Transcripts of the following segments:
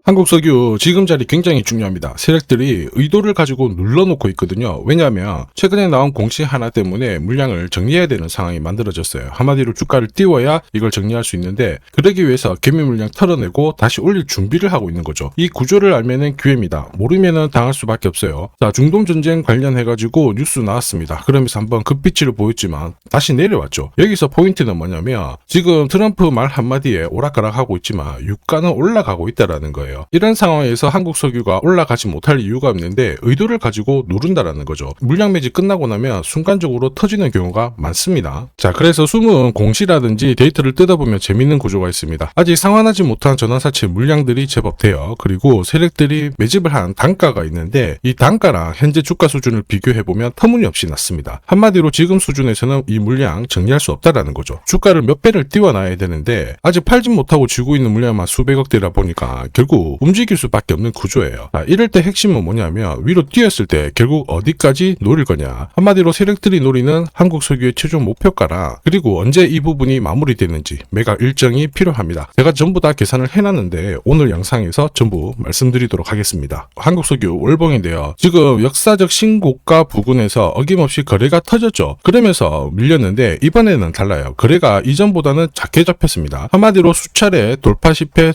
한국석유 지금 자리 굉장히 중요합니다. 세력들이 의도를 가지고 눌러놓고 있거든요. 왜냐하면 최근에 나온 공시 하나 때문에 물량을 정리해야 되는 상황이 만들어졌어요. 한마디로 주가를 띄워야 이걸 정리할 수 있는데, 그러기 위해서 개미 물량 털어내고 다시 올릴 준비를 하고 있는 거죠. 이 구조를 알면은 기회입니다. 모르면은 당할 수밖에 없어요. 자, 중동 전쟁 관련해가지고 뉴스 나왔습니다. 그러면서 한번 급비치를 보였지만 다시 내려왔죠. 여기서 포인트는 뭐냐면, 지금 트럼프 말 한마디에 오락가락 하고 있지만 유가는 올라가고 있다라는 거예요. 이런 상황에서 한국석유가 올라가지 못할 이유가 없는데 의도를 가지고 누른다라는 거죠. 물량 매집 끝나고 나면 순간적으로 터지는 경우가 많습니다. 자, 그래서 숨은 공시라든지 데이터를 뜯어보면 재밌는 구조가 있습니다. 아직 상환하지 못한 전환사채 물량들이 제법 돼요. 그리고 세력들이 매집을 한 단가가 있는데, 이 단가랑 현재 주가 수준을 비교해보면 터무니없이 낮습니다. 한마디로 지금 수준에서는 이 물량 정리할 수 없다라는 거죠. 주가를 몇 배를 띄워놔야 되는데 아직 팔지 못하고 쥐고 있는 물량만 수백억대라 보니까 결국 움직일 수밖에 없는 구조예요. 자, 이럴 때 핵심은 뭐냐면, 위로 뛰었을 때 결국 어디까지 노릴 거냐. 한마디로 세력들이 노리는 한국석유의 최종 목표가랑, 그리고 언제 이 부분이 마무리되는지 매각 일정이 필요합니다. 제가 전부 다 계산을 해놨는데 오늘 영상에서 전부 말씀드리도록 하겠습니다. 한국석유 월봉인데요. 지금 역사적 신고가 부근에서 어김없이 거래가 터졌죠. 그러면서 밀렸는데 이번에는 달라요. 거래가 이전보다는 작게 잡혔습니다. 한마디로 수차례 돌파 실패,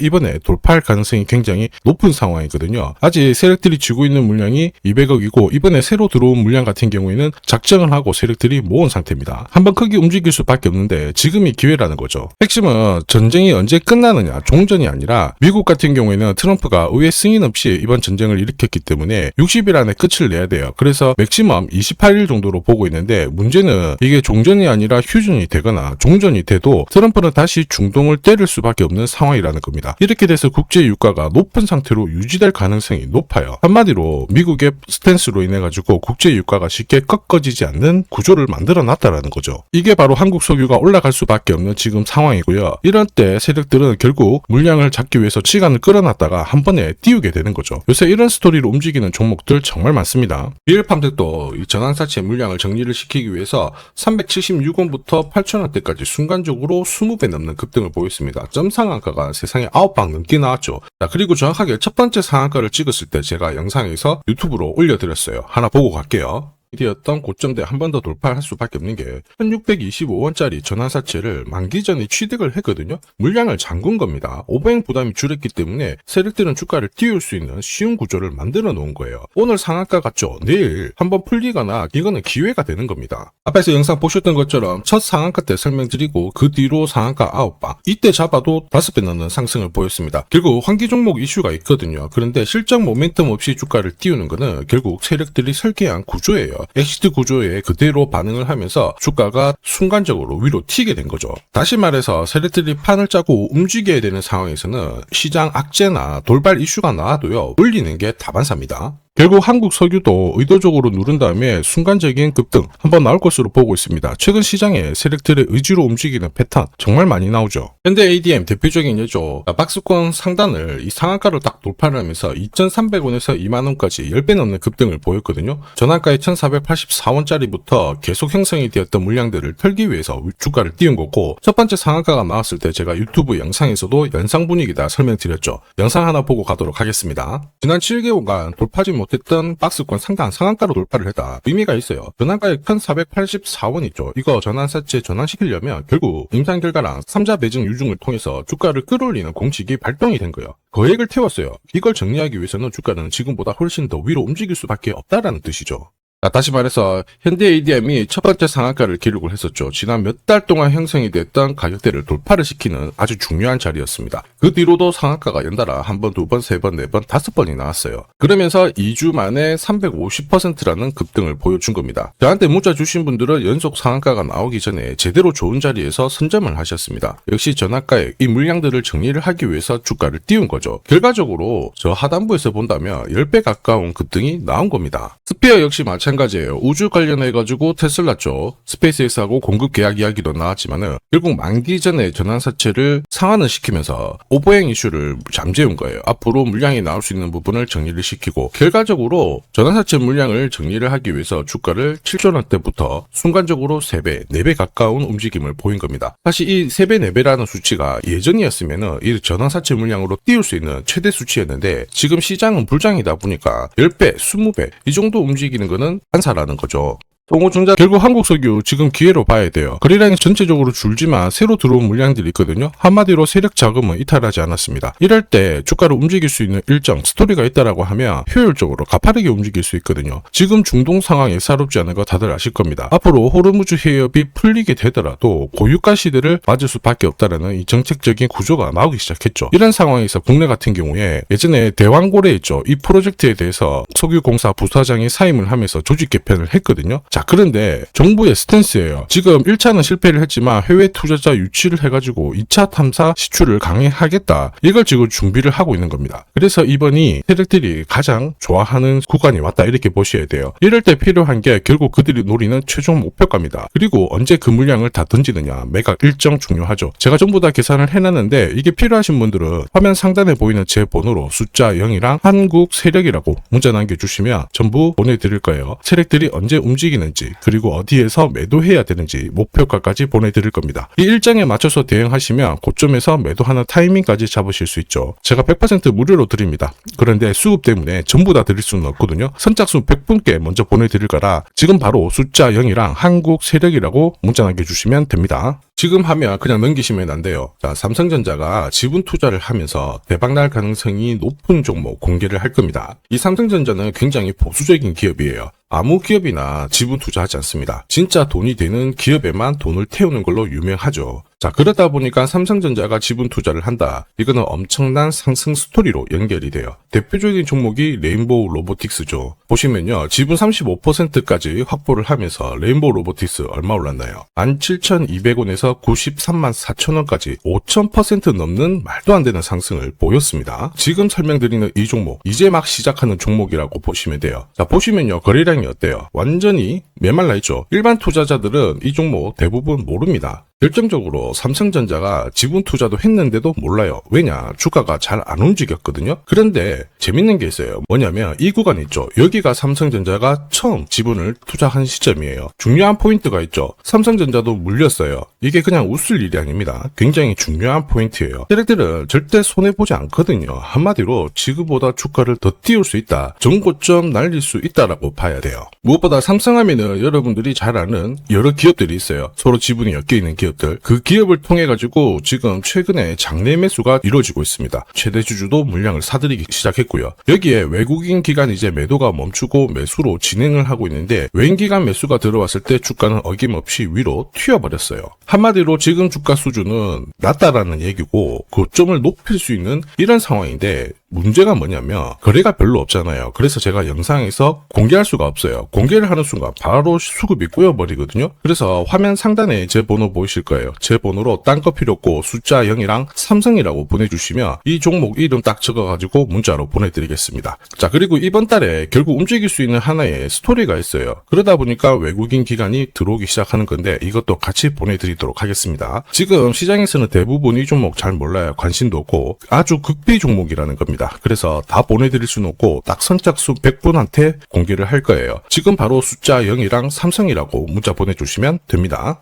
이번에 돌파할 가능성이 굉장히 높은 상황이거든요. 아직 세력들이 쥐고 있는 물량이 200억이고 이번에 새로 들어온 물량 같은 경우에는 작정을 하고 세력들이 모은 상태입니다. 한번 크게 움직일 수밖에 없는데 지금이 기회라는 거죠. 핵심은 전쟁이 언제 끝나느냐, 종전이 아니라, 미국 같은 경우에는 트럼프가 의회 승인 없이 이번 전쟁을 일으켰기 때문에 60일 안에 끝을 내야 돼요. 그래서 맥시멈 28일 정도로 보고 있는데, 문제는 이게 종전이 아니라 휴전이 되거나 종전이 돼도 트럼프는 다시 중동을 때릴 수밖에 없는 상황이라는 겁니다. 이렇게 돼서 국제 유가가 높은 상태로 유지될 가능성이 높아요. 한마디로 미국의 스탠스로 인해 가지고 국제 유가가 쉽게 꺾어지지 않는 구조를 만들어 놨다라는 거죠. 이게 바로 한국 석유가 올라갈 수밖에 없는 지금 상황이고요. 이런 때 세력들은 결국 물량을 잡기 위해서 시간을 끌어놨다가 한 번에 띄우게 되는 거죠. 요새 이런 스토리로 움직이는 종목들 정말 많습니다. 리얼팜텍도 이 전환사채 물량을 정리를 시키기 위해서 376원부터 8,000원대까지 순간적으로 20배 넘는 급등을 보였습니다. 점 상한가가 세상에 9방 넘게 나왔죠. 자, 그리고 정확하게 첫 번째 상한가를 찍었을 때 제가 영상에서 유튜브로 올려드렸어요. 하나 보고 갈게요. 이었던 고점대 한 번 더 돌파할 수밖에 없는 게 1625원짜리 전환사채를 만기 전에 취득을 했거든요. 물량을 잠근 겁니다. 오버행 부담이 줄었기 때문에 세력들은 주가를 띄울 수 있는 쉬운 구조를 만들어 놓은 거예요. 오늘 상한가 같죠? 내일 한번 풀리거나 이거는 기회가 되는 겁니다. 앞에서 영상 보셨던 것처럼 첫 상한가 때 설명드리고 그 뒤로 상한가 9방, 이때 잡아도 5배 넘는 상승을 보였습니다. 결국 환기 종목 이슈가 있거든요. 그런데 실적 모멘텀 없이 주가를 띄우는 거는 결국 세력들이 설계한 구조예요. 엑시트 구조에 그대로 반응을 하면서 주가가 순간적으로 위로 튀게 된 거죠. 다시 말해서 세력들이 판을 짜고 움직여야 되는 상황에서는 시장 악재나 돌발 이슈가 나와도요, 올리는 게 다반사입니다. 결국 한국 석유도 의도적으로 누른 다음에 순간적인 급등 한번 나올 것으로 보고 있습니다. 최근 시장에 세력들의 의지로 움직이는 패턴 정말 많이 나오죠. 현대 ADM 대표적인 예죠. 박스권 상단을 이 상한가를 딱 돌파를 하면서 2,300원에서 2만원까지 10배 넘는 급등을 보였거든요. 전환가의 1,484원짜리부터 계속 형성이 되었던 물량들을 털기 위해서 주가를 띄운 거고, 첫 번째 상한가가 나왔을 때 제가 유튜브 영상에서도 연상 분위기다 설명드렸죠. 영상 하나 보고 가도록 하겠습니다. 지난 7개월간 돌파지 못했던 박스권 상단 상한가로 돌파를 했다. 의미가 있어요. 전환가액 1,484원 있죠. 이거 전환사채 전환시키려면 결국 임상 결과랑 3자 매증 유증을 통해서 주가를 끌어올리는 공식이 발동이 된 거예요. 거액을 태웠어요. 이걸 정리하기 위해서는 주가는 지금보다 훨씬 더 위로 움직일 수밖에 없다라는 뜻이죠. 다시 말해서 현대 ADM이 첫 번째 상한가를 기록을 했었죠. 지난 몇 달 동안 형성이 됐던 가격대를 돌파를 시키는 아주 중요한 자리였습니다. 그 뒤로도 상한가가 연달아 한 번, 두 번, 세 번, 네 번, 5번이 나왔어요. 그러면서 2주 만에 350%라는 급등을 보여준 겁니다. 저한테 문자 주신 분들은 연속 상한가가 나오기 전에 제대로 좋은 자리에서 선점을 하셨습니다. 역시 전환가액, 이 물량들을 정리를 하기 위해서 주가를 띄운 거죠. 결과적으로 저 하단부에서 본다면 10배 가까운 급등이 나온 겁니다. 스피어 역시 마찬가지로 마찬가지예요. 우주 관련해가지고 테슬라 쪽 스페이스X하고 공급 계약 이야기도 나왔지만은 결국 만기 전에 전환사채를 상환을 시키면서 오버행 이슈를 잠재운 거예요. 앞으로 물량이 나올 수 있는 부분을 정리를 시키고 결과적으로 전환사채 물량을 정리를 하기 위해서 주가를 7조 원대부터 순간적으로 3배, 4배 가까운 움직임을 보인 겁니다. 사실 이 3배, 4배라는 수치가 예전이었으면은 이 전환사채 물량으로 띄울 수 있는 최대 수치였는데 지금 시장은 불장이다 보니까 10배, 20배 이 정도 움직이는 거는 한사라는 거죠. 동호중자 결국 한국석유 지금 기회로 봐야 돼요. 거래량이 전체적으로 줄지만 새로 들어온 물량들이 있거든요. 한마디로 세력 자금은 이탈하지 않았습니다. 이럴 때 주가를 움직일 수 있는 일정 스토리가 있다라고 하면 효율적으로 가파르게 움직일 수 있거든요. 지금 중동 상황이 예사롭지 않은 거 다들 아실 겁니다. 앞으로 호르무즈 해협이 풀리게 되더라도 고유가 시대를 맞을 수밖에 없다라는 이 정책적인 구조가 나오기 시작했죠. 이런 상황에서 국내 같은 경우에 예전에 대왕고래 있죠. 이 프로젝트에 대해서 석유공사 부사장이 사임을 하면서 조직 개편을 했거든요. 자, 그런데 정부의 스탠스예요. 지금 1차는 실패를 했지만 해외 투자자 유치를 해가지고 2차 탐사 시추를 강행하겠다. 이걸 지금 준비를 하고 있는 겁니다. 그래서 이번이 세력들이 가장 좋아하는 구간이 왔다 이렇게 보셔야 돼요. 이럴 때 필요한 게 결국 그들이 노리는 최종 목표가입니다. 그리고 언제 그 물량을 다 던지느냐 매각 일정 중요하죠. 제가 전부 다 계산을 해놨는데 이게 필요하신 분들은 화면 상단에 보이는 제 번호로 숫자 0이랑 한국 세력이라고 문자 남겨주시면 전부 보내드릴 거예요. 세력들이 언제 움직이는 그리고 어디에서 매도해야 되는지 목표가까지 보내드릴 겁니다. 이 일정에 맞춰서 대응하시면 고점에서 매도하는 타이밍까지 잡으실 수 있죠. 제가 100% 무료로 드립니다. 그런데 수급 때문에 전부 다 드릴 수는 없거든요. 선착순 100분께 먼저 보내드릴 거라 지금 바로 숫자 0이랑 한국 세력이라고 문자 남겨주시면 됩니다. 지금 하면 그냥 넘기시면 안 돼요. 자, 삼성전자가 지분 투자를 하면서 대박날 가능성이 높은 종목 공개를 할 겁니다. 이 삼성전자는 굉장히 보수적인 기업이에요. 아무 기업이나 지분 투자하지 않습니다. 진짜 돈이 되는 기업에만 돈을 태우는 걸로 유명하죠. 자, 그러다 보니까 삼성전자가 지분 투자를 한다. 이거는 엄청난 상승 스토리로 연결이 돼요. 대표적인 종목이 레인보우 로보틱스죠. 보시면요. 지분 35%까지 확보를 하면서 레인보우 로보틱스 얼마 올랐나요? 17,200원에서 93만 4천원까지 5,000% 넘는 말도 안 되는 상승을 보였습니다. 지금 설명드리는 이 종목, 이제 막 시작하는 종목이라고 보시면 돼요. 자, 보시면요. 거래량이 어때요? 완전히 메말라 있죠. 일반 투자자들은 이 종목 대부분 모릅니다. 결정적으로 삼성전자가 지분 투자도 했는데도 몰라요. 왜냐? 주가가 잘 안 움직였거든요. 그런데 재밌는 게 있어요. 뭐냐면 이 구간 있죠. 여기가 삼성전자가 처음 지분을 투자한 시점이에요. 중요한 포인트가 있죠. 삼성전자도 물렸어요. 이게 그냥 웃을 일이 아닙니다. 굉장히 중요한 포인트예요. 세력들은 절대 손해보지 않거든요. 한마디로 지금보다 주가를 더 띄울 수 있다. 전고점 날릴 수 있다라고 봐야 돼요. 무엇보다 삼성하면은 여러분들이 잘 아는 여러 기업들이 있어요. 서로 지분이 엮여있는 기업들. 그 기업을 통해 가지고 지금 최근에 장내 매수가 이루어지고 있습니다. 최대 주주도 물량을 사들이기 시작했고요. 여기에 외국인 기관 이제 매도가 멈추고 매수로 진행을 하고 있는데 외인 기관 매수가 들어왔을 때 주가는 어김없이 위로 튀어버렸어요. 한마디로 지금 주가 수준은 낮다라는 얘기고 고점을 높일 수 있는 이런 상황인데 문제가 뭐냐면 거래가 별로 없잖아요. 그래서 제가 영상에서 공개할 수가 없어요. 공개를 하는 순간 바로 수급이 꼬여버리거든요. 그래서 화면 상단에 제 번호 보이실 거예요. 제 번호로 딴 거 필요 없고 숫자 0이랑 삼성이라고 보내주시면 이 종목 이름 딱 적어가지고 문자로 보내드리겠습니다. 자, 그리고 이번 달에 결국 움직일 수 있는 하나의 스토리가 있어요. 그러다 보니까 외국인 기관이 들어오기 시작하는 건데 이것도 같이 보내드리도록 하겠습니다. 지금 시장에서는 대부분 이 종목 잘 몰라요. 관심도 없고 아주 극비 종목이라는 겁니다. 그래서 다 보내드릴 수는 없고 딱 선착순 100분한테 공개를 할 거예요. 지금 바로 숫자 0이랑 삼성이라고 문자 보내주시면 됩니다.